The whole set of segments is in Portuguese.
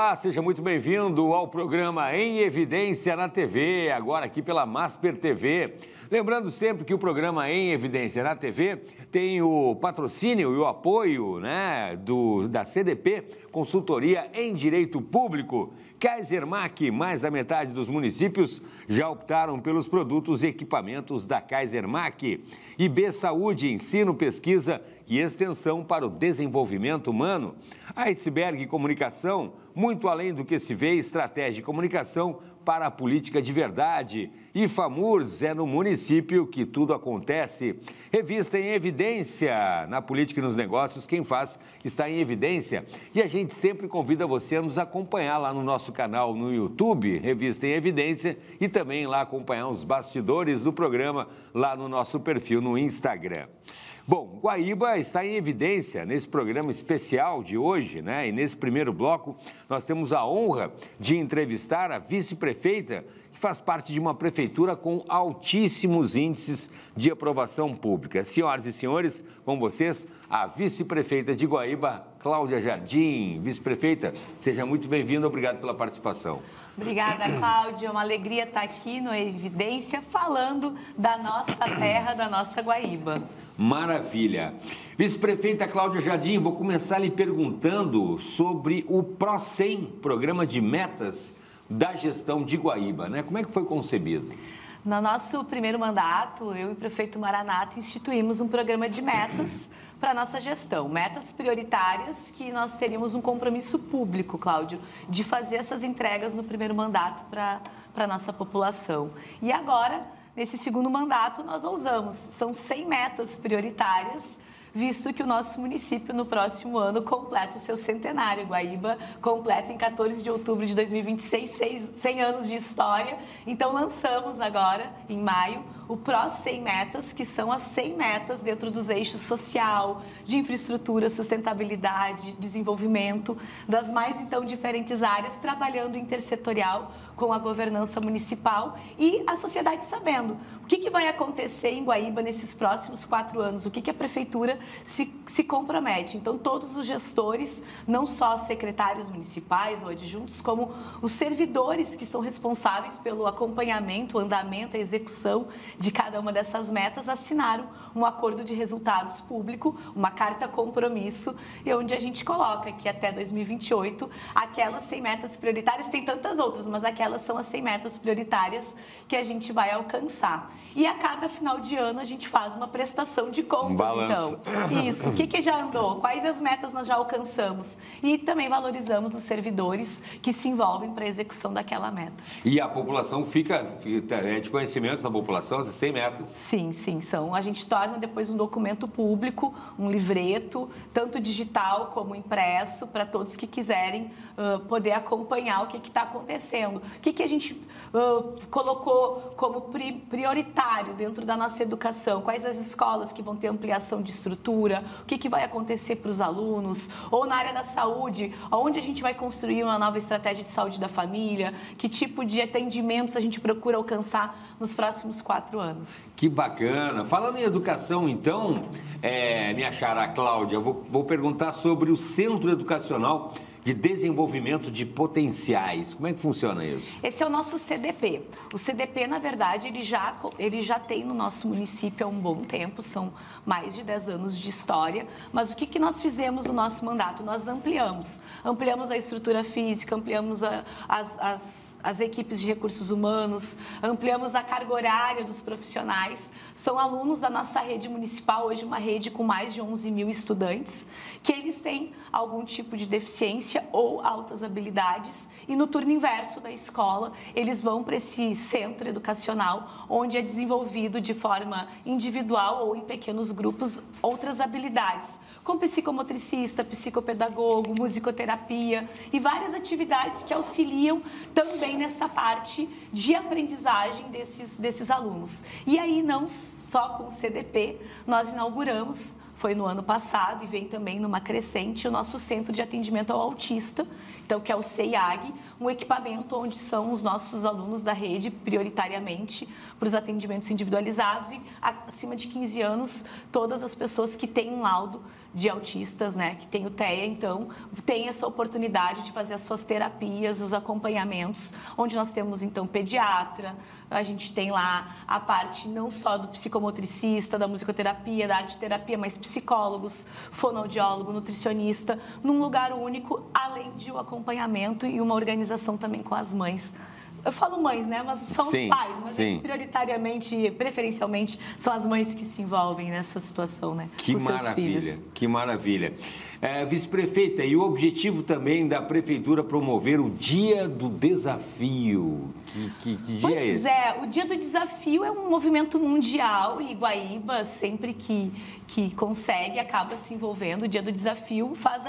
Olá, seja muito bem-vindo ao programa Em Evidência na TV, agora aqui pela Masper TV. Lembrando sempre que o programa Em Evidência na TV tem o patrocínio e o apoio da CDP, Consultoria em Direito Público. Kaisermac, mais da metade dos municípios já optaram pelos produtos e equipamentos da Kaisermac. IB Saúde, ensino, pesquisa e extensão para o desenvolvimento humano. Iceberg Comunicação, muito além do que se vê, estratégia de comunicação para a política de verdade. E FAMURS, é no município que tudo acontece. Revista Em Evidência, na política e nos negócios, quem faz está em evidência. E a gente sempre convida você a nos acompanhar lá no nosso canal no YouTube, Revista Em Evidência, e também lá acompanhar os bastidores do programa lá no nosso perfil no Instagram. Bom, Guaíba está em evidência nesse programa especial de hoje, E nesse primeiro bloco nós temos a honra de entrevistar a vice-prefeita, que faz parte de uma prefeitura com altíssimos índices de aprovação pública. Senhoras e senhores, com vocês, a vice-prefeita de Guaíba, Cláudia Jardim. Vice-prefeita, seja muito bem-vinda, obrigado pela participação. Obrigada, Cláudia. É uma alegria estar aqui no Evidência falando da nossa terra, da nossa Guaíba. Maravilha. Vice-prefeita Cláudia Jardim, vou começar lhe perguntando sobre o PRO-100, Programa de Metas da Gestão de Guaíba, Como é que foi concebido? No nosso primeiro mandato, eu e o prefeito Maranato instituímos um programa de metas para a nossa gestão. Metas prioritárias que nós teríamos um compromisso público, Cláudio, de fazer essas entregas no primeiro mandato para a nossa população. E agora, nesse segundo mandato, nós ousamos. São 100 metas prioritárias, visto que o nosso município, no próximo ano, completa o seu centenário. Guaíba completa em 14 de outubro de 2026, 100 anos de história. Então, lançamos agora, em maio, o PRO-100 Metas, que são as 100 metas dentro dos eixos social, de infraestrutura, sustentabilidade, desenvolvimento, das mais, então, diferentes áreas, trabalhando intersetorial com a governança municipal e a sociedade sabendo o que vai acontecer em Guaíba nesses próximos 4 anos, o que a prefeitura se compromete. Então, todos os gestores, não só secretários municipais ou adjuntos, como os servidores que são responsáveis pelo acompanhamento, o andamento, a execução de cada uma dessas metas, assinaram um acordo de resultados público, uma carta compromisso, e onde a gente coloca que até 2028, aquelas 100 metas prioritárias, tem tantas outras, mas aquelas são as 100 metas prioritárias que a gente vai alcançar. E a cada final de ano a gente faz uma prestação de contas, então. Isso, o que já andou, quais as metas nós já alcançamos e também valorizamos os servidores que se envolvem para a execução daquela meta. E a população fica de conhecimento da população, as 100 metas? Sim, são. A gente torna depois um documento público, um livreto, tanto digital como impresso, para todos que quiserem poder acompanhar o que está acontecendo. O que a gente colocou como prioritário dentro da nossa educação, quais as escolas que vão ter ampliação de estrutura, o que vai acontecer para os alunos, ou na área da saúde, onde a gente vai construir uma nova estratégia de saúde da família, que tipo de atendimentos a gente procura alcançar nos próximos 4 anos. Que bacana! Falando em educação, então, minha xará Cláudia, vou perguntar sobre o Centro Educacional de Desenvolvimento de Potenciais. Como é que funciona isso? Esse é o nosso CDP. O CDP, na verdade, ele já tem no nosso município há um bom tempo, são mais de 10 anos de história, mas o que nós fizemos no nosso mandato? Nós ampliamos a estrutura física, ampliamos as equipes de recursos humanos, ampliamos a carga horária dos profissionais. São alunos da nossa rede municipal, hoje uma rede com mais de 11 mil estudantes, que eles têm algum tipo de deficiência ou altas habilidades, e no turno inverso da escola eles vão para esse centro educacional onde é desenvolvido de forma individual ou em pequenos grupos outras habilidades, como psicomotricista, psicopedagogo, musicoterapia e várias atividades que auxiliam também nessa parte de aprendizagem desses alunos. E aí, não só com o CDP, nós inauguramos, foi no ano passado e vem também numa crescente, o nosso Centro de Atendimento ao Autista, então que é o CEIAG, um equipamento onde são os nossos alunos da rede, prioritariamente para os atendimentos individualizados e acima de 15 anos, todas as pessoas que têm um laudo de autistas, né, que tem o TEA, então, tem essa oportunidade de fazer as suas terapias, os acompanhamentos, onde nós temos, então, pediatra, a gente tem lá a parte não só do psicomotricista, da musicoterapia, da arte-terapia, mas psicólogos, fonoaudiólogo, nutricionista, num lugar único, além de um acompanhamento e uma organização também com as mães. Eu falo mães, né? Mas são os pais, mas é que prioritariamente, preferencialmente, são as mães que se envolvem nessa situação, né? Que maravilha, que maravilha. Vice-prefeita, e o objetivo também da Prefeitura promover o Dia do Desafio. Que dia é esse? Pois é, o Dia do Desafio é um movimento mundial e Guaíba, sempre que consegue, acaba se envolvendo. O Dia do Desafio faz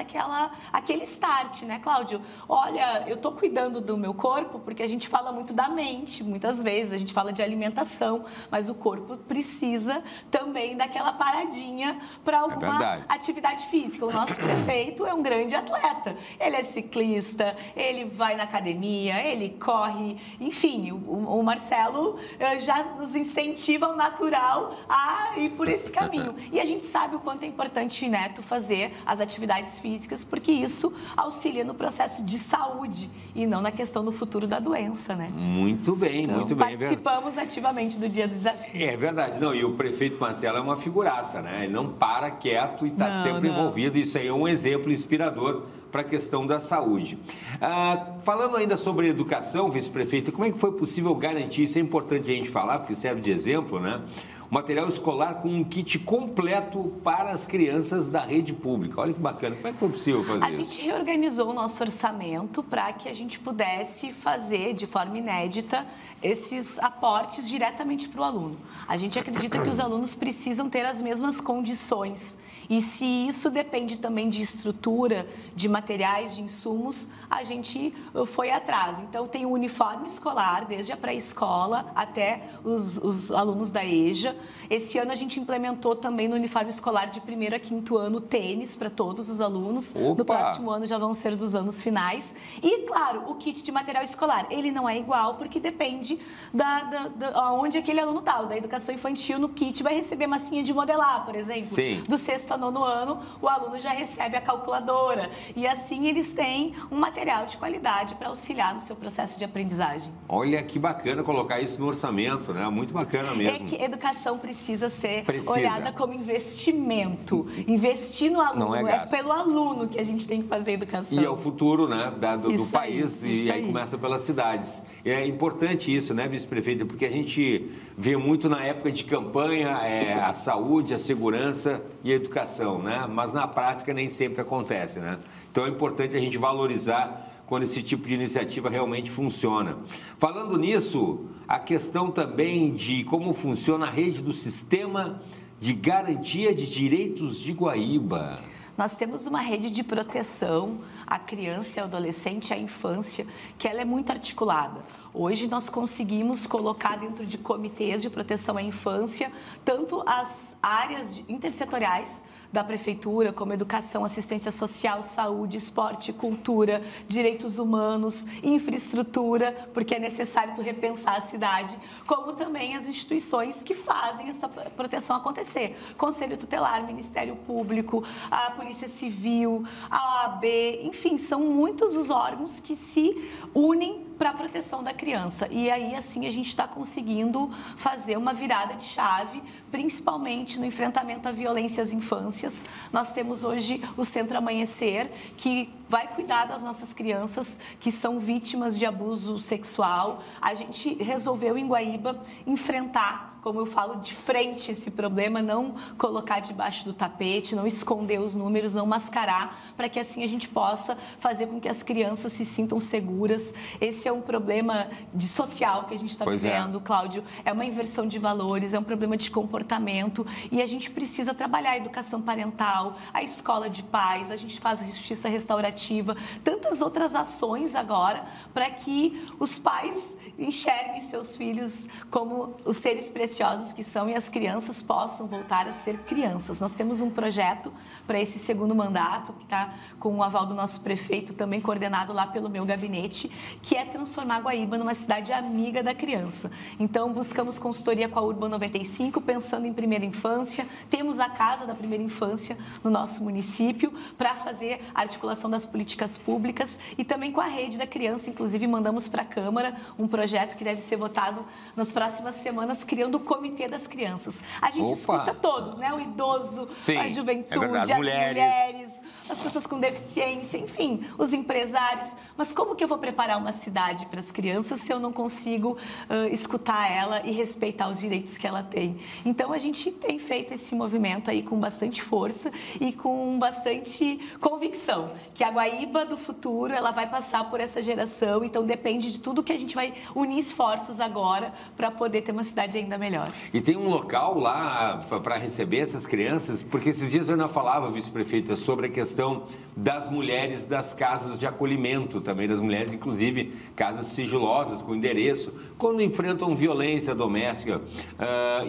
aquele start, né, Cláudio? Olha, eu estou cuidando do meu corpo porque a gente fala muito da mente, muitas vezes, a gente fala de alimentação, mas o corpo precisa também daquela paradinha para alguma atividade física. O nosso prefeito é um grande atleta. Ele é ciclista, ele vai na academia, ele corre, enfim, o Marcelo já nos incentiva ao natural a ir por esse caminho. E a gente sabe o quanto é importante, Neto, fazer as atividades físicas, porque isso auxilia no processo de saúde e não na questão do futuro da doença, né? Muito bem, então, muito bem. Participamos ativamente do Dia do Desafio. É verdade. Não, e o prefeito Marcelo é uma figuraça, né? Ele não para quieto e está sempre envolvido. Isso aí é um exemplo inspirador para a questão da saúde. Falando ainda sobre educação, vice-prefeita, como é que foi possível garantir, isso é importante a gente falar, porque serve de exemplo, né? O material escolar com um kit completo para as crianças da rede pública. Olha que bacana. Como é que foi possível fazer isso? A gente reorganizou o nosso orçamento para que a gente pudesse fazer de forma inédita esses aportes diretamente para o aluno. A gente acredita que os alunos precisam ter as mesmas condições e se isso depende também de estrutura, de materiais, de insumos, a gente foi atrás. Então, tem o uniforme escolar, desde a pré-escola até os alunos da EJA. Esse ano a gente implementou também no uniforme escolar de 1º a 5º ano tênis para todos os alunos. Opa! No próximo ano já vão ser dos anos finais. E, claro, o kit de material escolar, ele não é igual porque depende onde aquele aluno está. O da educação infantil no kit vai receber massinha de modelar, por exemplo. Sim. Do 6º a 9º ano, o aluno já recebe a calculadora. E assim eles têm um material de qualidade para auxiliar no seu processo de aprendizagem. Olha que bacana colocar isso no orçamento, né? Muito bacana mesmo. É que educação precisa ser olhada como investimento. Investir no aluno, é pelo aluno que a gente tem que fazer educação. E é o futuro, né, do país, e aí começa pelas cidades. É importante isso, né, vice-prefeita, porque a gente vê muito na época de campanha a saúde, a segurança e a educação, né? Mas na prática nem sempre acontece, né? Então é importante a gente valorizar quando esse tipo de iniciativa realmente funciona. Falando nisso, a questão também de como funciona a rede do Sistema de Garantia de Direitos de Guaíba. Nós temos uma rede de proteção à criança, ao adolescente, à infância, que ela é muito articulada. Hoje nós conseguimos colocar dentro de comitês de proteção à infância tanto as áreas intersetoriais da prefeitura, como educação, assistência social, saúde, esporte, cultura, direitos humanos, infraestrutura, porque é necessário tu repensar a cidade, como também as instituições que fazem essa proteção acontecer. Conselho Tutelar, Ministério Público, a Polícia Civil, a OAB, enfim, são muitos os órgãos que se unem para a proteção da criança. E aí, assim, a gente está conseguindo fazer uma virada de chave, principalmente no enfrentamento à violência às infâncias. Nós temos hoje o Centro Amanhecer, que vai cuidar das nossas crianças que são vítimas de abuso sexual. A gente resolveu em Guaíba enfrentar, como eu falo, de frente esse problema, não colocar debaixo do tapete, não esconder os números, não mascarar, para que assim a gente possa fazer com que as crianças se sintam seguras. Esse é um problema social que a gente está vivendo, Cláudio. É uma inversão de valores, é um problema de comportamento e a gente precisa trabalhar a educação parental, a escola de pais, a gente faz a justiça restaurativa, tantas outras ações agora para que os pais enxerguem seus filhos como os seres preciosos que são e as crianças possam voltar a ser crianças. Nós temos um projeto para esse segundo mandato, que está com o aval do nosso prefeito, também coordenado lá pelo meu gabinete, que é transformar Guaíba numa cidade amiga da criança. Então, buscamos consultoria com a Urban 95, pensando em primeira infância. Temos a Casa da Primeira Infância no nosso município para fazer a articulação das políticas públicas e também com a Rede da Criança. Inclusive, mandamos para a Câmara um projeto que deve ser votado nas próximas semanas, criando o Comitê das Crianças. A gente escuta todos, né? O idoso, sim, a juventude, as mulheres, as pessoas com deficiência, enfim, os empresários. Mas como que eu vou preparar uma cidade para as crianças se eu não consigo escutar ela e respeitar os direitos que ela tem? Então, a gente tem feito esse movimento aí com bastante força e com bastante convicção, que a Guaíba do futuro, ela vai passar por essa geração, então depende de tudo que a gente vai unir esforços agora para poder ter uma cidade ainda melhor. E tem um local lá para receber essas crianças? Porque esses dias eu ainda falava, vice-prefeita, sobre a questão das mulheres das casas de acolhimento, também das mulheres, inclusive casas sigilosas, com endereço, quando enfrentam violência doméstica.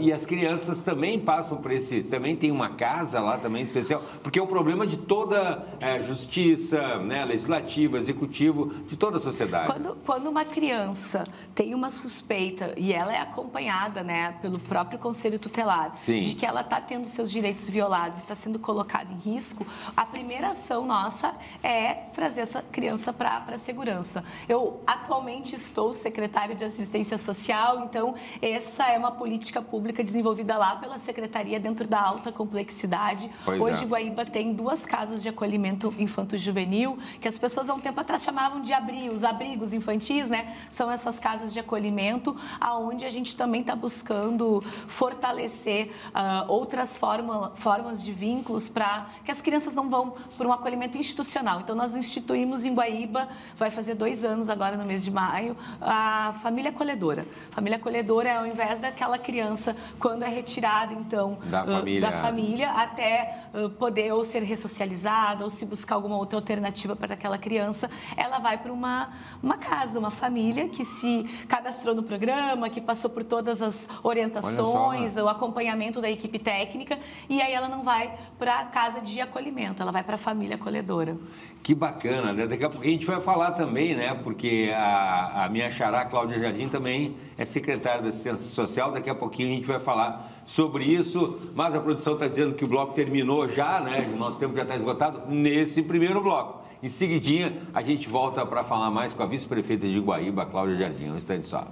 E as crianças também passam por esse... Também tem uma casa lá também especial, porque é um problema de toda justiça, né, legislativo, executivo, de toda a sociedade. Quando uma criança tem uma suspeita e ela é acompanhada, né, pelo próprio Conselho Tutelar, sim, de que ela está tendo seus direitos violados e está sendo colocada em risco, a primeira ação nossa é trazer essa criança para a segurança. Eu atualmente estou secretária de Assistência Social, então essa é uma política pública desenvolvida lá pela Secretaria dentro da alta complexidade. Hoje, Guaíba tem 2 casas de acolhimento infanto-juvenil, que as pessoas há um tempo atrás chamavam de abrigos, abrigos infantis, né? São essas casas de acolhimento, aonde a gente também está buscando fortalecer outras formas de vínculos para que as crianças não vão por um acolhimento institucional. Então, nós instituímos em Guaíba, vai fazer 2 anos agora no mês de maio, a família acolhedora. Família acolhedora é ao invés daquela criança, quando é retirada, então, da família, até poder ou ser ressocializada ou se buscar alguma outra alternativa para aquela criança, ela vai para uma casa, uma família que se cadastrou no programa, que passou por todas as orientações, o acompanhamento da equipe técnica, e aí ela não vai para a casa de acolhimento, ela vai para a família acolhedora. Que bacana, né? Daqui a pouco a gente vai falar também, né? Porque a minha xará, Cláudia Jardim, também é secretária da Assistência Social. Daqui a pouquinho a gente vai falar sobre isso, mas a produção está dizendo que o bloco terminou já, né? O nosso tempo já está esgotado nesse primeiro bloco. Em seguidinha, a gente volta para falar mais com a vice-prefeita de Guaíba, Cláudia Jardim. Um instante só.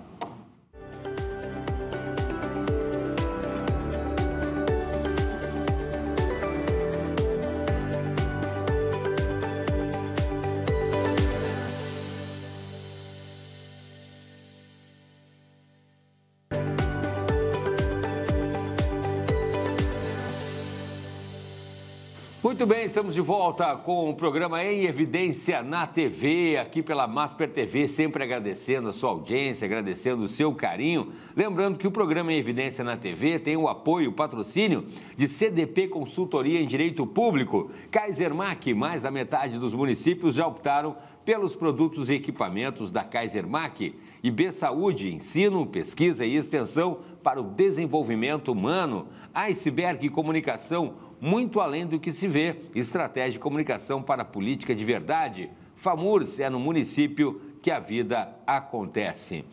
Muito bem, estamos de volta com o programa Em Evidência na TV, aqui pela Masper TV, sempre agradecendo a sua audiência, agradecendo o seu carinho. Lembrando que o programa Em Evidência na TV tem o apoio, o patrocínio de CDP Consultoria em Direito Público. Kaisermac, mais da metade dos municípios já optaram pelos produtos e equipamentos da Kaisermac. E B Saúde, ensino, pesquisa e extensão para o desenvolvimento humano. Iceberg Comunicação, muito além do que se vê, estratégia de comunicação para a política de verdade. FAMURS é no município que a vida acontece.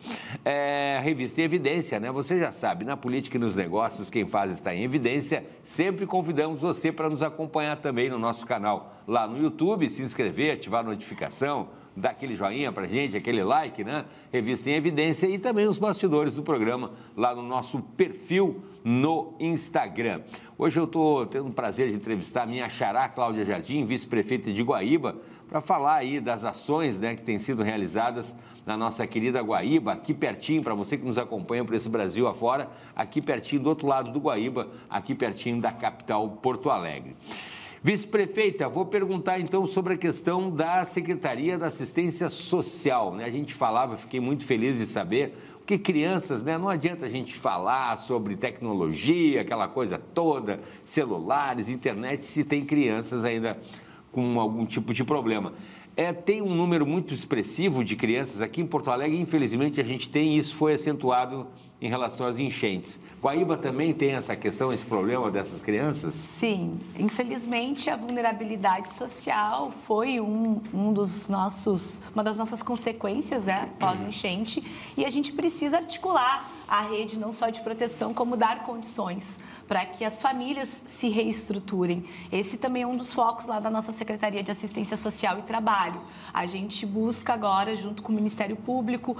A revista Em Evidência, né? Você já sabe, na política e nos negócios, quem faz está em evidência. Sempre convidamos você para nos acompanhar também no nosso canal lá no YouTube, se inscrever, ativar a notificação, dar aquele joinha pra gente, aquele like, né? Revista Em Evidência e também os bastidores do programa lá no nosso perfil no Instagram. Hoje eu estou tendo o prazer de entrevistar a minha xará, Cláudia Jardim, vice-prefeita de Guaíba, para falar aí das ações, né, que têm sido realizadas na nossa querida Guaíba, aqui pertinho, para você que nos acompanha por esse Brasil afora, aqui pertinho do outro lado do Guaíba, aqui pertinho da capital Porto Alegre. Vice-prefeita, vou perguntar então sobre a questão da Secretaria da Assistência Social, né? A gente falava, fiquei muito feliz de saber, porque crianças, né? Não adianta a gente falar sobre tecnologia, aquela coisa toda, celulares, internet, se tem crianças ainda com algum tipo de problema. tem um número muito expressivo de crianças aqui em Porto Alegre. Infelizmente, a gente tem, isso foi acentuado em relação às enchentes. Guaíba também tem essa questão, esse problema dessas crianças? Sim, infelizmente a vulnerabilidade social foi uma das nossas consequências, né, pós-enchente, e a gente precisa articular a rede não só de proteção, como dar condições para que as famílias se reestruturem. Esse também é um dos focos lá da nossa Secretaria de Assistência Social e Trabalho. A gente busca agora, junto com o Ministério Público,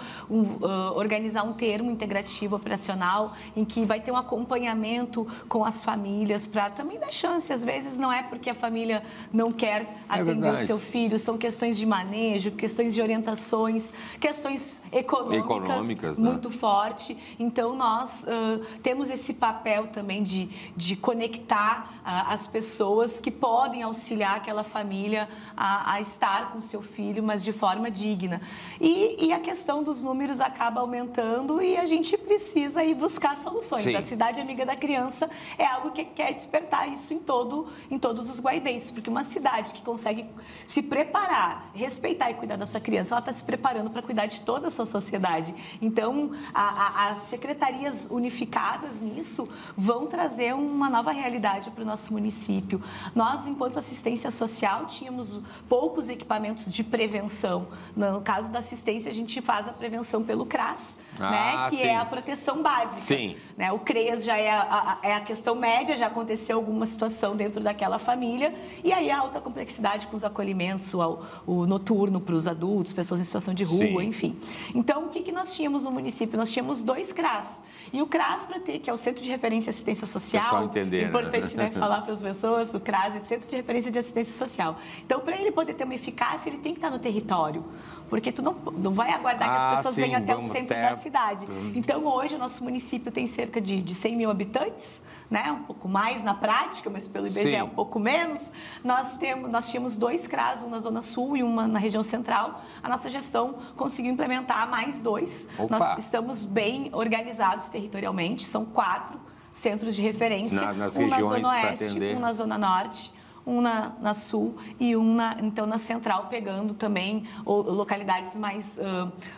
organizar um termo integrativo operacional em que vai ter um acompanhamento com as famílias para também dar chance. Às vezes não é porque a família não quer atender o seu filho, são questões de manejo, questões de orientações, questões econômicas muito forte. Então, nós temos esse papel também de conectar as pessoas que podem auxiliar aquela família a estar com o seu filho, mas de forma digna. E a questão dos números acaba aumentando e a gente precisa ir buscar soluções. Sim. A Cidade Amiga da Criança é algo que quer despertar isso em todos os guaibenses, porque uma cidade que consegue se preparar, respeitar e cuidar da sua criança, ela está se preparando para cuidar de toda a sua sociedade. Então, as secretarias unificadas nisso vão trazer uma nova realidade para o nosso município. Nós, enquanto assistência social, tínhamos poucos equipamentos de prevenção. No caso da assistência, a gente faz a prevenção pelo CRAS, né, que é a proteção básica. Sim. Né, o CREAS já é a questão média, já aconteceu alguma situação dentro daquela família, e aí a alta complexidade com os acolhimentos, o noturno para os adultos, pessoas em situação de rua, Sim. enfim. Então, o que nós tínhamos no município? Nós tínhamos 2 CRAS. E o CRAS, que é o Centro de Referência e Assistência Social, entender, é importante, né, falar para as pessoas, o CRAS é Centro de Referência de Assistência Social. Então, para ele poder ter uma eficácia, ele tem que estar no território. Porque tu não vai aguardar que as pessoas venham até o centro da cidade. Então, hoje, o nosso município tem cerca de 100 mil habitantes, né? Um pouco mais na prática, mas pelo IBGE é um pouco menos. Nós tínhamos 2 CRAS, um na Zona Sul e uma na região central. A nossa gestão conseguiu implementar mais 2. Opa. Nós estamos bem organizados territorialmente, são 4 centros de referência. Um na Zona Oeste, um na Zona Norte, um na Sul e um na Central, pegando também localidades mais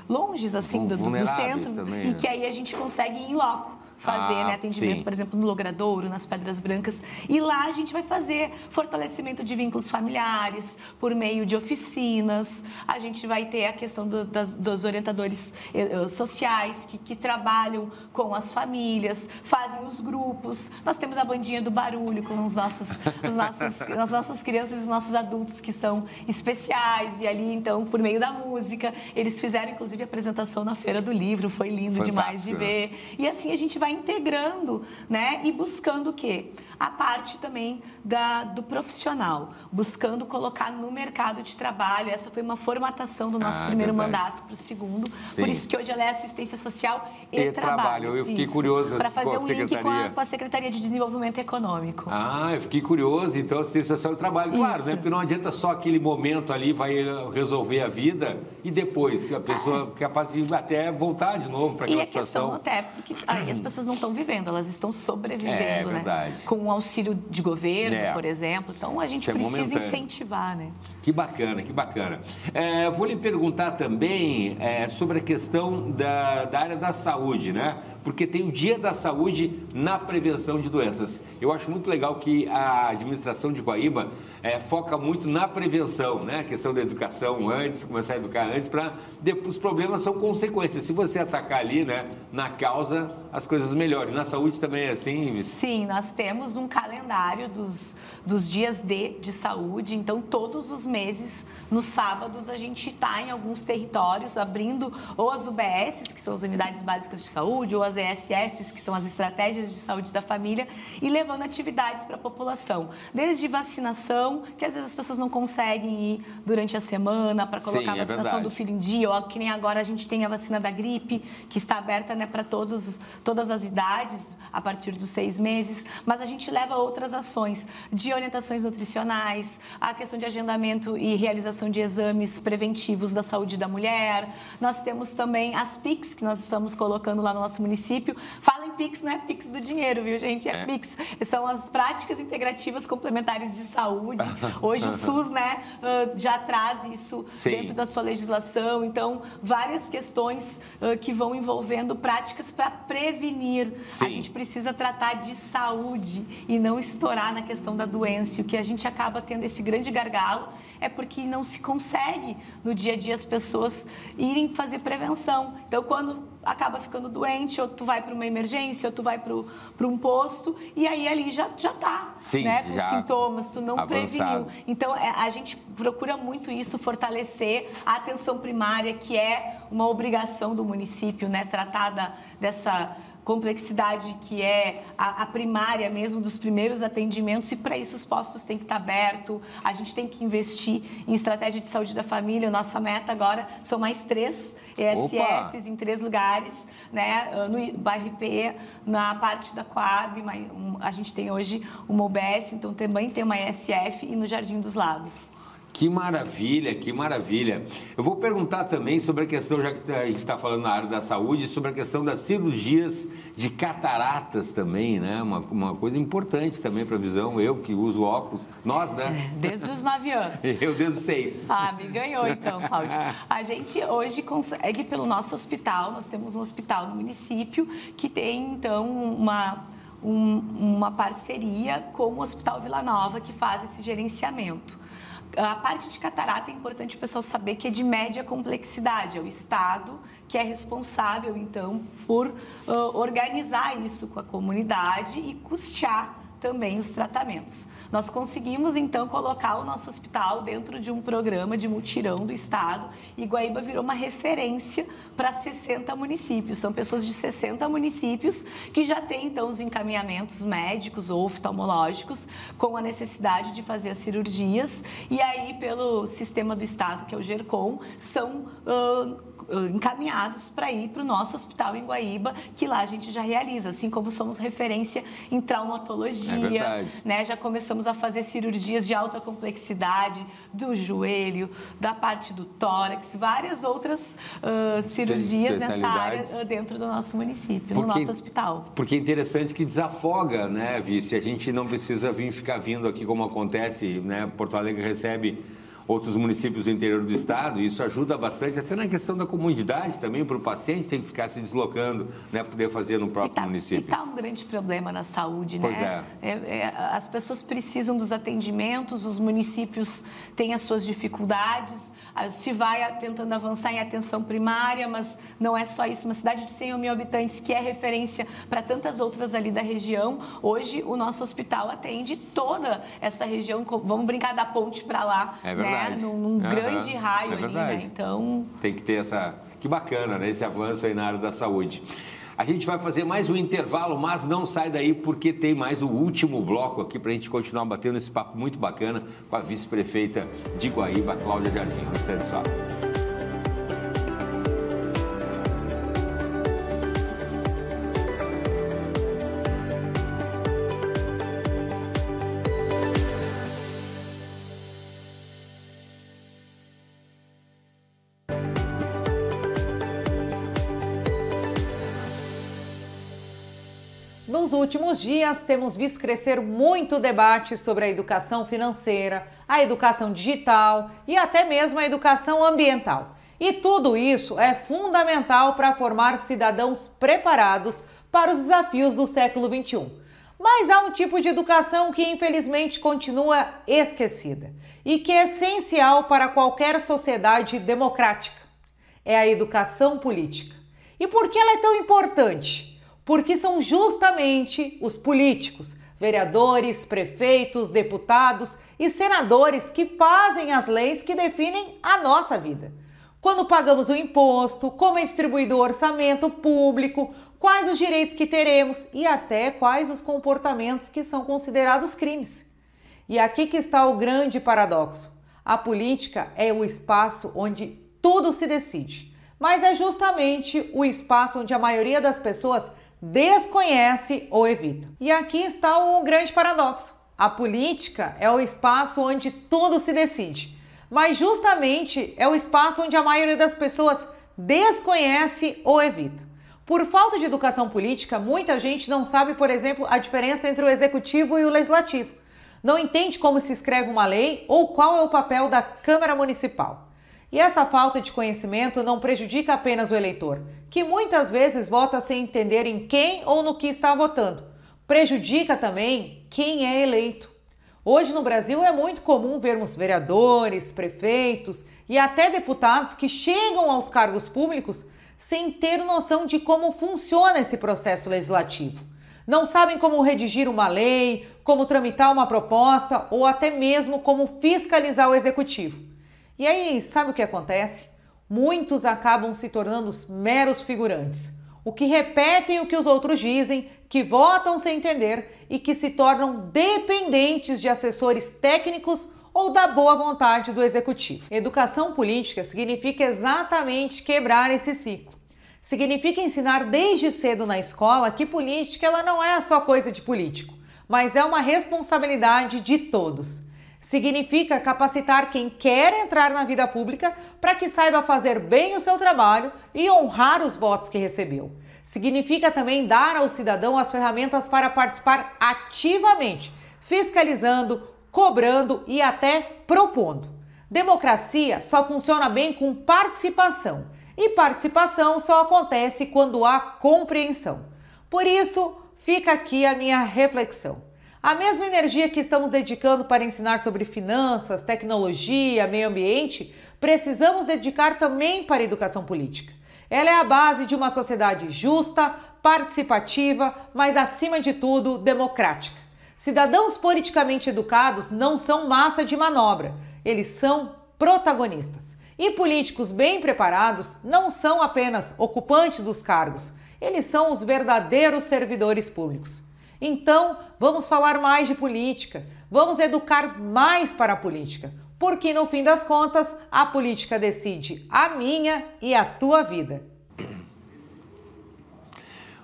longes assim, do centro, também, e que aí a gente consegue ir em loco fazer atendimento, por exemplo, no Logradouro, nas Pedras Brancas. E lá a gente vai fazer fortalecimento de vínculos familiares por meio de oficinas. A gente vai ter a questão dos orientadores sociais que trabalham com as famílias, fazem os grupos. Nós temos a bandinha do barulho com as nossas crianças e os nossos adultos que são especiais. E ali, então, por meio da música, eles fizeram, inclusive, a apresentação na Feira do Livro. Foi lindo demais de ver. E assim a gente vai integrando, né, e buscando o quê? A parte também do profissional, buscando colocar no mercado de trabalho. Essa foi uma formatação do nosso primeiro mandato para o segundo. Sim. Por isso que hoje ela é assistência social e trabalho. Eu fiquei curioso para fazer um link com a Secretaria de Desenvolvimento Econômico. Eu fiquei curioso. Então, assistência social e trabalho, claro, né? Porque não adianta só aquele momento ali vai resolver a vida e depois a pessoa é capaz de até voltar de novo para aquela situação. E a questão até, porque aí as pessoas não estão vivendo, elas estão sobrevivendo, né? Com um auxílio de governo, por exemplo. Então, a gente precisa incentivar, né? Que bacana, que bacana. Vou lhe perguntar também sobre a questão da área da saúde, né? Porque tem o Dia da Saúde na prevenção de doenças. Eu acho muito legal que a administração de Guaíba foca muito na prevenção, né? A questão da educação antes, começar a educar antes, para depois os problemas são consequências. Se você atacar ali, né, na causa, as coisas melhoram. Na saúde também é assim? Sim, nós temos um calendário dos dias de saúde. Então, todos os meses, nos sábados, a gente está em alguns territórios abrindo ou as UBSs, que são as Unidades Básicas de Saúde, ou as ESFs, que são as Estratégias de Saúde da Família, e levando atividades para a população. Desde vacinação, que às vezes as pessoas não conseguem ir durante a semana para colocar a vacinação do filho em dia, ou que nem agora a gente tem a vacina da gripe, que está aberta, né, para todas as idades, a partir dos 6 meses, mas a gente leva outras ações de orientações nutricionais, a questão de agendamento e realização de exames preventivos da saúde da mulher. Nós temos também as PICs, que nós estamos colocando lá no nosso município. Fala em Pix não é Pix do dinheiro, viu, gente? É Pix. São as práticas integrativas complementares de saúde. Hoje o SUS, né, já traz isso dentro da sua legislação. Então, várias questões que vão envolvendo práticas para prevenir. A gente precisa tratar de saúde e não estourar na questão da doença. E o que a gente acaba tendo esse grande gargalo é porque não se consegue no dia a dia as pessoas irem fazer prevenção. Então, quando acaba ficando doente, ou tu vai para uma emergência, ou tu vai para um posto, e aí ali já tá, né, com sintomas, tu não preveniu. Então, a gente procura muito isso, fortalecer a atenção primária, que é uma obrigação do município, né, tratar dessa complexidade que é a primária mesmo, dos primeiros atendimentos, e para isso os postos têm que estar abertos, a gente tem que investir em estratégia de saúde da família. Nossa meta agora são mais 3 ESFs em 3 lugares, né? No bairro IP, na parte da Coab, a gente tem hoje uma UBS, então também tem uma ESF, e no Jardim dos Lagos. Que maravilha, que maravilha. Eu vou perguntar também sobre a questão, já que a gente está falando na área da saúde, sobre a questão das cirurgias de cataratas também, né? Uma coisa importante também para a visão. Eu que uso óculos, nós, né? Desde os 9 anos. Eu desde os 6. Ah, me ganhou então, Cláudio. A gente hoje consegue, pelo nosso hospital, nós temos um hospital no município que tem, então, uma parceria com o Hospital Vila Nova, que faz esse gerenciamento. A parte de catarata é importante o pessoal saber que é de média complexidade, é o Estado que é responsável, então, por organizar isso com a comunidade e custear também os tratamentos. Nós conseguimos, então, colocar o nosso hospital dentro de um programa de mutirão do Estado, e Guaíba virou uma referência para 60 municípios. São pessoas de 60 municípios que já têm, então, os encaminhamentos médicos ou oftalmológicos com a necessidade de fazer as cirurgias, e aí, pelo sistema do Estado, que é o GERCOM, são encaminhados para ir para o nosso hospital em Guaíba, que lá a gente já realiza, assim como somos referência em traumatologia, né? Já começamos a fazer cirurgias de alta complexidade do joelho, da parte do tórax, várias outras cirurgias nessa área dentro do nosso município, no nosso hospital. Porque é interessante que desafoga, né, Vice? A gente não precisa ficar vindo aqui como acontece, né? Porto Alegre recebe outros municípios do interior do estado, e isso ajuda bastante, até na questão da comodidade também, para o paciente tem que ficar se deslocando, né, poder fazer no próprio município. E está um grande problema na saúde, né? As pessoas precisam dos atendimentos, os municípios têm as suas dificuldades, se vai tentando avançar em atenção primária, mas não é só isso. Uma cidade de 100 mil habitantes, que é referência para tantas outras ali da região, hoje o nosso hospital atende toda essa região, vamos brincar da ponte para lá, né? Num grande raio ali, né? Então tem que ter essa... Que bacana, né? Esse avanço aí na área da saúde. A gente vai fazer mais um intervalo, mas não sai daí, porque tem mais o último bloco aqui para a gente continuar batendo esse papo muito bacana com a vice-prefeita de Guaíba, Cláudia Jardim. Um instante só. Nos últimos dias, temos visto crescer muito debate sobre a educação financeira, a educação digital e até mesmo a educação ambiental. E tudo isso é fundamental para formar cidadãos preparados para os desafios do século XXI. Mas há um tipo de educação que infelizmente continua esquecida e que é essencial para qualquer sociedade democrática. É a educação política. E por que ela é tão importante? Porque são justamente os políticos, vereadores, prefeitos, deputados e senadores que fazem as leis que definem a nossa vida. Quando pagamos o imposto, como é distribuído o orçamento público, quais os direitos que teremos e até quais os comportamentos que são considerados crimes. E aqui que está o grande paradoxo. A política é o espaço onde tudo se decide, mas é justamente o espaço onde a maioria das pessoas desconhece ou evita. E aqui está o grande paradoxo. A política é o espaço onde tudo se decide, mas justamente é o espaço onde a maioria das pessoas desconhece ou evita. Por falta de educação política, muita gente não sabe, por exemplo, a diferença entre o executivo e o legislativo. Não entende como se escreve uma lei ou qual é o papel da Câmara Municipal. E essa falta de conhecimento não prejudica apenas o eleitor, que muitas vezes vota sem entender em quem ou no que está votando. Prejudica também quem é eleito. Hoje no Brasil é muito comum vermos vereadores, prefeitos e até deputados que chegam aos cargos públicos sem ter noção de como funciona esse processo legislativo. Não sabem como redigir uma lei, como tramitar uma proposta ou até mesmo como fiscalizar o executivo. E aí, sabe o que acontece? Muitos acabam se tornando meros figurantes, o que repetem o que os outros dizem, que votam sem entender e que se tornam dependentes de assessores técnicos ou da boa vontade do executivo. Educação política significa exatamente quebrar esse ciclo. Significa ensinar desde cedo na escola que política ela não é só coisa de político, mas é uma responsabilidade de todos. Significa capacitar quem quer entrar na vida pública para que saiba fazer bem o seu trabalho e honrar os votos que recebeu. Significa também dar ao cidadão as ferramentas para participar ativamente, fiscalizando, cobrando e até propondo. Democracia só funciona bem com participação, e participação só acontece quando há compreensão. Por isso, fica aqui a minha reflexão. A mesma energia que estamos dedicando para ensinar sobre finanças, tecnologia, meio ambiente, precisamos dedicar também para a educação política. Ela é a base de uma sociedade justa, participativa, mas acima de tudo, democrática. Cidadãos politicamente educados não são massa de manobra, eles são protagonistas. E políticos bem preparados não são apenas ocupantes dos cargos, eles são os verdadeiros servidores públicos. Então, vamos falar mais de política, vamos educar mais para a política, porque no fim das contas, a política decide a minha e a tua vida.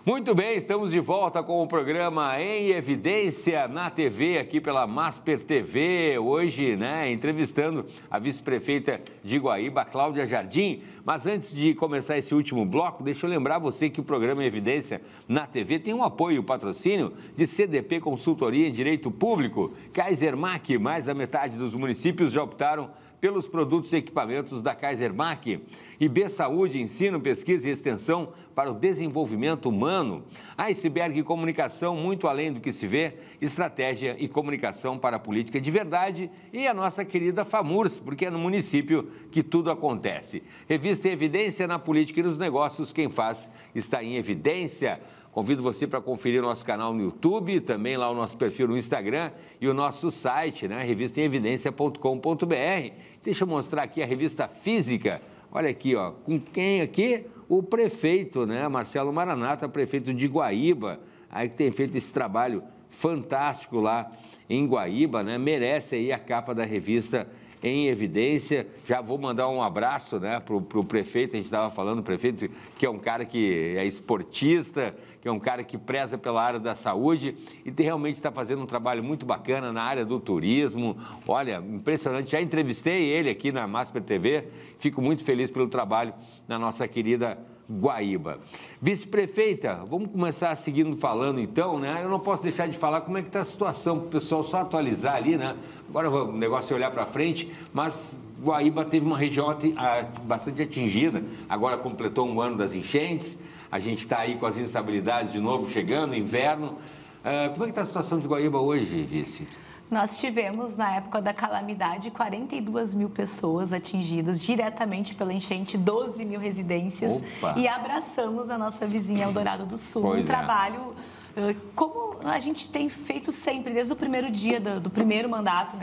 Muito bem, estamos de volta com o programa Em Evidência na TV, aqui pela Masper TV. Hoje, entrevistando a vice-prefeita de Guaíba, Cláudia Jardim. Mas antes de começar esse último bloco, deixa eu lembrar você que o programa Em Evidência na TV tem um apoio e um patrocínio de CDP Consultoria em Direito Público. Kaisermac, mais da metade dos municípios já optaram pelos produtos e equipamentos da Kaisermac. IB Saúde, ensino, pesquisa e extensão para o desenvolvimento humano. Iceberg Comunicação, muito além do que se vê, estratégia e comunicação para a política de verdade. E a nossa querida FAMURS, porque é no município que tudo acontece. Revista Evidência na Política e nos Negócios, quem faz está em evidência. Convido você para conferir o nosso canal no YouTube, também lá o nosso perfil no Instagram e o nosso site, revistaemevidência.com.br. Deixa eu mostrar aqui a revista física. Olha aqui, ó, com quem aqui? O prefeito, Marcelo Maranata, prefeito de Guaíba, aí que tem feito esse trabalho fantástico lá em Guaíba, Merece aí a capa da revista Em Evidência. Já vou mandar um abraço, para o prefeito. A gente estava falando, o prefeito, que é um cara que é esportista, que é um cara que preza pela área da saúde e realmente está fazendo um trabalho muito bacana na área do turismo. Olha, impressionante. Já entrevistei ele aqui na Masper TV. Fico muito feliz pelo trabalho na nossa querida Guaíba. Vice-prefeita, vamos começar seguindo falando então, Eu não posso deixar de falar como é que está a situação, para o pessoal só atualizar ali, Agora o negócio é olhar para frente, mas Guaíba teve uma região bastante atingida, agora completou um ano das enchentes, a gente está aí com as instabilidades de novo chegando, inverno. Como é que está a situação de Guaíba hoje, vice? Nós tivemos, na época da calamidade, 42 mil pessoas atingidas diretamente pela enchente, 12 mil residências. Opa. E abraçamos a nossa vizinha Eldorado do Sul. Um trabalho como a gente tem feito sempre, desde o primeiro dia do primeiro mandato,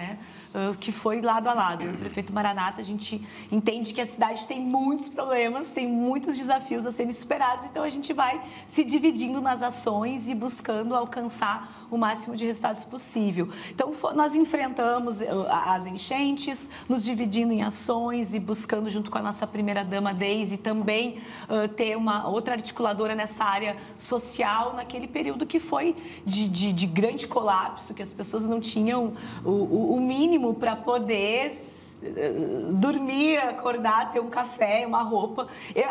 que foi lado a lado. O prefeito Maranata, a gente entende que a cidade tem muitos problemas, tem muitos desafios a serem superados, então a gente vai se dividindo nas ações e buscando alcançar o máximo de resultados possível. Então, nós enfrentamos as enchentes, nos dividindo em ações e buscando, junto com a nossa primeira-dama, Deise, também ter uma outra articuladora nessa área social, naquele período que foi de grande colapso, que as pessoas não tinham o mínimo para poder dormir, acordar, ter um café, uma roupa.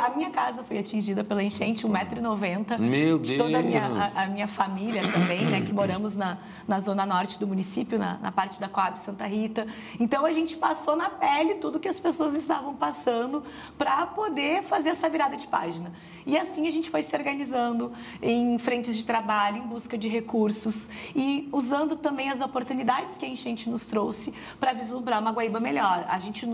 A minha casa foi atingida pela enchente, 1,90 m. Meu Deus! De toda a minha família também, né, que moramos na zona norte do município, na parte da Coab Santa Rita. Então, a gente passou na pele tudo que as pessoas estavam passando para poder fazer essa virada de página. E assim a gente foi se organizando em frentes de trabalho, em busca de recursos e usando também as oportunidades que a enchente nos trouxe para vislumbrar uma Guaíba melhor. A gente,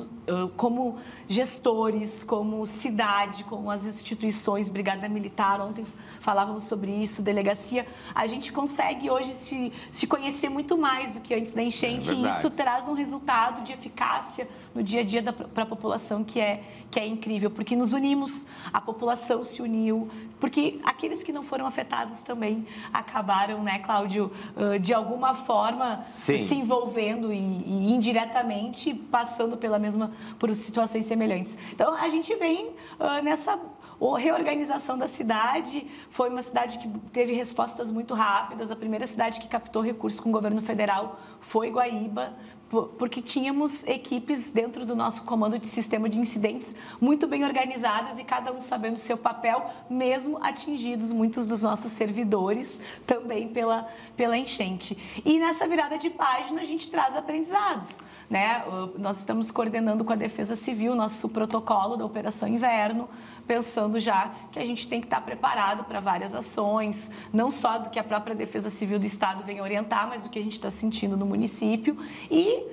como gestores, como cidade, como as instituições, Brigada Militar, ontem falávamos sobre isso, delegacia, a gente consegue hoje se conhecer muito mais do que antes da enchente e isso traz um resultado de eficácia no dia a dia para a população que é incrível, porque nos unimos, a população se uniu, porque aqueles que não foram afetados também acabaram, né, Cláudio, de alguma forma se envolvendo e indiretamente passando por situações semelhantes. Então, a gente vem nessa reorganização da cidade. Foi uma cidade que teve respostas muito rápidas. A primeira cidade que captou recursos com o governo federal foi Guaíba, porque tínhamos equipes dentro do nosso comando de sistema de incidentes muito bem organizadas e cada um sabendo o seu papel, mesmo atingidos muitos dos nossos servidores também pela enchente. E nessa virada de página a gente traz aprendizados, né? Nós estamos coordenando com a Defesa Civil nosso protocolo da Operação Inverno, pensando já que a gente tem que estar preparado para várias ações, não só do que a própria Defesa Civil do Estado vem orientar, mas do que a gente está sentindo no município e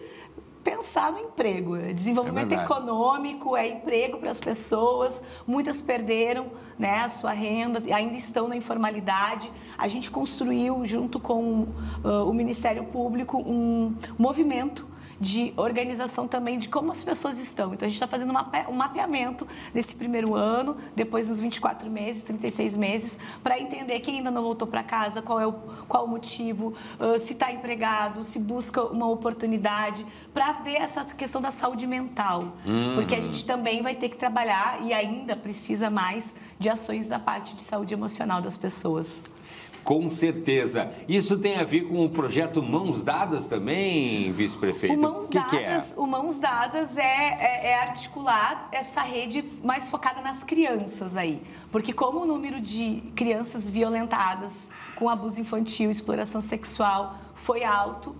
pensar no emprego. Desenvolvimento econômico, emprego para as pessoas, muitas perderam, né, a sua renda, ainda estão na informalidade. A gente construiu, junto com o Ministério Público, um movimento de organização também de como as pessoas estão. Então, a gente está fazendo um mapeamento desse primeiro ano, depois dos 24 meses, 36 meses, para entender quem ainda não voltou para casa, qual o motivo, se está empregado, se busca uma oportunidade, para ver essa questão da saúde mental. Porque a gente também vai ter que trabalhar e ainda precisa mais de ações da parte de saúde emocional das pessoas. Com certeza. Isso tem a ver com o projeto Mãos Dadas também, vice-prefeito? O Mãos Dadas é articular essa rede mais focada nas crianças aí. Porque como o número de crianças violentadas com abuso infantil, exploração sexual foi alto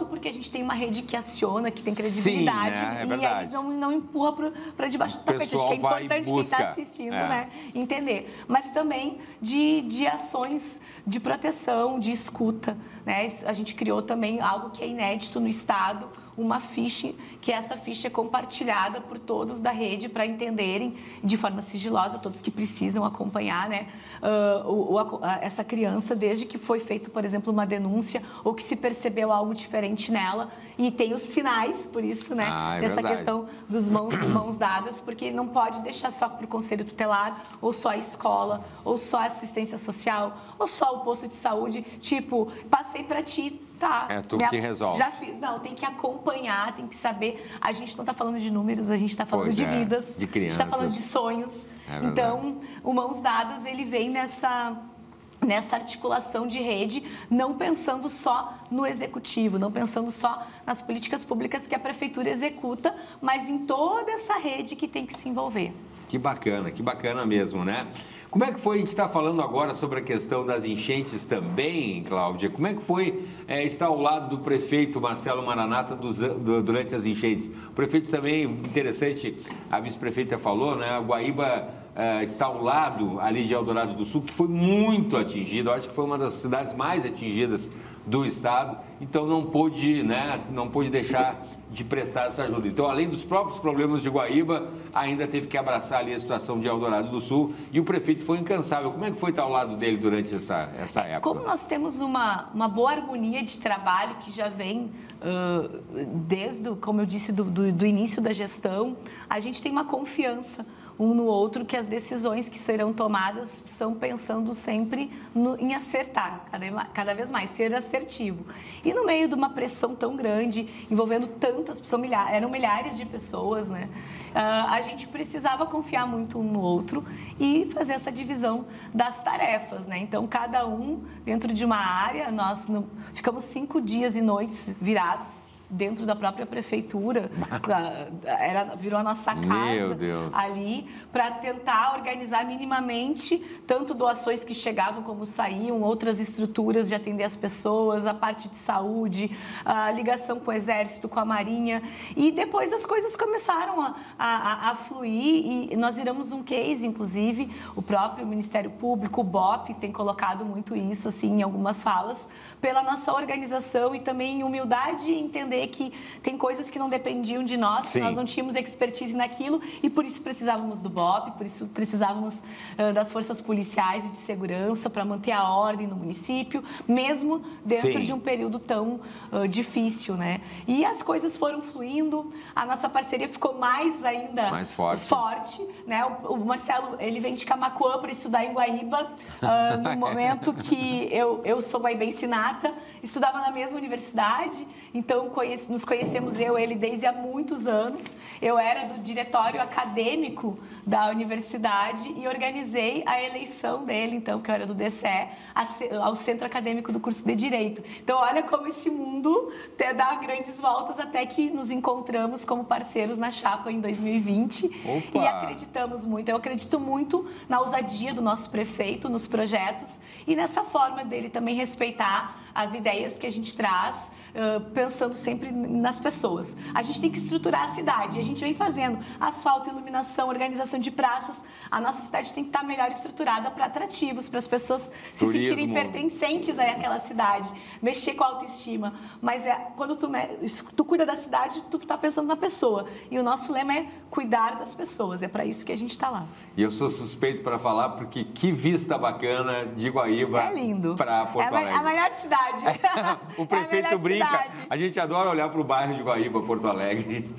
porque a gente tem uma rede que aciona, que tem credibilidade. Sim, né? E aí não empurra para debaixo do tapete. Acho que é importante quem está assistindo, né, entender. Mas também de ações de proteção, de escuta. Né? A gente criou também algo que é inédito no Estado, uma ficha, que essa ficha é compartilhada por todos da rede para entenderem de forma sigilosa, todos que precisam acompanhar, né, essa criança desde que foi feito, por exemplo, uma denúncia ou que se percebeu algo diferente nela e tem os sinais, por isso, né, dessa questão dos mãos dadas, porque não pode deixar só para o Conselho Tutelar ou só a escola ou só a assistência social ou só o posto de saúde, tipo, passei para ti. Tá. É tu que resolve. Já fiz. Não, tem que acompanhar, tem que saber. A gente não está falando de números, a gente está falando de vidas. De crianças. A gente está falando de sonhos. Então, o Mãos Dadas, ele vem nessa articulação de rede, não pensando só no executivo, não pensando só nas políticas públicas que a prefeitura executa, mas em toda essa rede que tem que se envolver. Que bacana mesmo, né? Como é que foi, a gente está falando agora sobre a questão das enchentes também, Cláudia, como é que foi estar ao lado do prefeito Marcelo Maranata durante as enchentes? O prefeito também, interessante, a vice-prefeita falou, né? A Guaíba está ao lado ali de Eldorado do Sul, que foi muito atingida, eu acho que foi uma das cidades mais atingidas do estado, então não pôde deixar de prestar essa ajuda. Então, além dos próprios problemas de Guaíba, ainda teve que abraçar ali a situação de Eldorado do Sul e o prefeito foi incansável. Como é que foi estar ao lado dele durante essa época? Como nós temos uma boa harmonia de trabalho que já vem desde, como eu disse, do início da gestão, a gente tem uma confiança. um no outro, que as decisões que serão tomadas são pensando sempre em acertar, cada vez mais, ser assertivo. E no meio de uma pressão tão grande, envolvendo tantas pessoas, eram milhares de pessoas, né? A gente precisava confiar muito um no outro e fazer essa divisão das tarefas, né? Então, cada um dentro de uma área, nós ficamos 5 dias e noites virados dentro da própria prefeitura, virou a nossa casa ali, para tentar organizar minimamente tanto doações que chegavam como saíam, outras estruturas de atender as pessoas, a parte de saúde, a ligação com o Exército, com a Marinha, e depois as coisas começaram a fluir e nós viramos um case, inclusive, o próprio Ministério Público, o BOP, tem colocado muito isso, assim, em algumas falas, pela nossa organização e também em humildade e entender que tem coisas que não dependiam de nós, nós não tínhamos expertise naquilo e por isso precisávamos do BOP, por isso precisávamos das forças policiais e de segurança para manter a ordem no município, mesmo dentro de um período tão difícil, né? E as coisas foram fluindo, a nossa parceria ficou mais forte, né? O Marcelo, ele vem de Camaquã para estudar em Guaíba, no momento que eu sou guaibense nata, estudava na mesma universidade, então nos conhecemos ele desde há muitos anos. Eu era do diretório acadêmico da universidade e organizei a eleição dele, então, que eu era do DCE, ao Centro Acadêmico do curso de Direito. Então, olha como esse mundo dá grandes voltas até que nos encontramos como parceiros na chapa em 2020 e acreditamos muito. Eu acredito muito na ousadia do nosso prefeito, nos projetos e nessa forma dele também respeitar as ideias que a gente traz, pensando sempre nas pessoas. A gente tem que estruturar a cidade, a gente vem fazendo asfalto, iluminação, organização de praças. A nossa cidade tem que estar melhor estruturada para atrativos, para as pessoas se sentirem pertencentes àquela cidade, mexer com a autoestima. Mas quando tu cuida da cidade, tu está pensando na pessoa. E o nosso lema é cuidar das pessoas, é para isso que a gente está lá. E eu sou suspeito para falar, porque que vista bacana de Guaíba para Porto Alegre. É a melhor cidade. O prefeito brinca. A gente adora olhar para o bairro de Guaíba, Porto Alegre.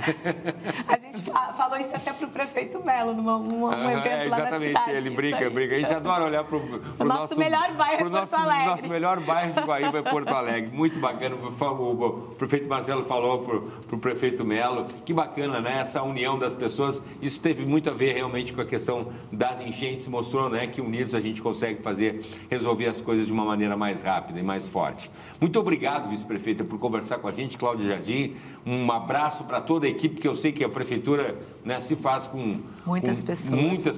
A gente falou isso até para o prefeito Melo, num evento lá na cidade. Exatamente, ele brinca. A gente adora olhar para o nosso melhor bairro é Porto Alegre. Nosso melhor bairro de Guaíba é Porto Alegre. Muito bacana. O prefeito Marcelo falou para o prefeito Melo. Que bacana, né? Essa união das pessoas. Isso teve muito a ver realmente com a questão das enchentes. Mostrou, né, que unidos a gente consegue resolver as coisas de uma maneira mais rápida e mais forte. Muito obrigado, vice-prefeita, por conversar com a gente, Cláudia Jardim. Um abraço para toda a equipe, porque eu sei que a prefeitura, né, se faz com muitas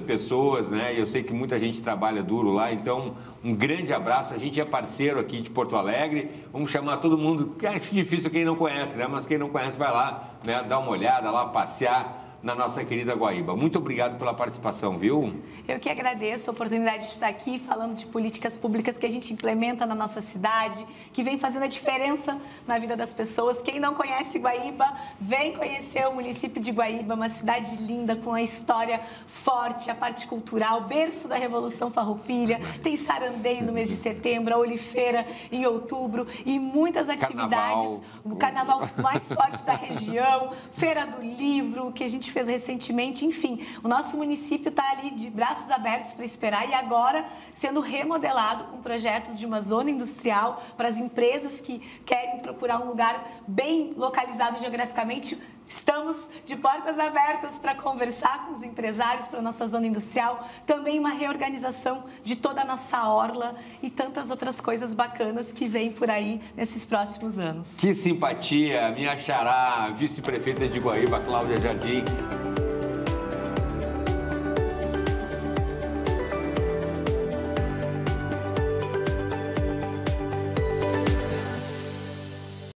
pessoas, né? E eu sei que muita gente trabalha duro lá, então um grande abraço. A gente é parceiro aqui de Porto Alegre. Vamos chamar todo mundo, que acho difícil quem não conhece, né? Mas quem não conhece vai lá, né, dar uma olhada lá, passear na nossa querida Guaíba. Muito obrigado pela participação, viu? Eu que agradeço a oportunidade de estar aqui falando de políticas públicas que a gente implementa na nossa cidade, que vem fazendo a diferença na vida das pessoas. Quem não conhece Guaíba, vem conhecer o município de Guaíba, uma cidade linda, com a história forte, a parte cultural, berço da Revolução Farroupilha, tem Sarandeio no mês de setembro, a Olifeira em outubro e muitas atividades. O carnaval mais forte da região, Feira do Livro, que a gente fez recentemente, enfim, o nosso município está ali de braços abertos para esperar e agora sendo remodelado com projetos de uma zona industrial para as empresas que querem procurar um lugar bem localizado geograficamente. Estamos de portas abertas para conversar com os empresários para a nossa zona industrial, também uma reorganização de toda a nossa orla e tantas outras coisas bacanas que vêm por aí nesses próximos anos. Que simpatia, minha xará, vice-prefeita de Guaíba, Cláudia Jardim.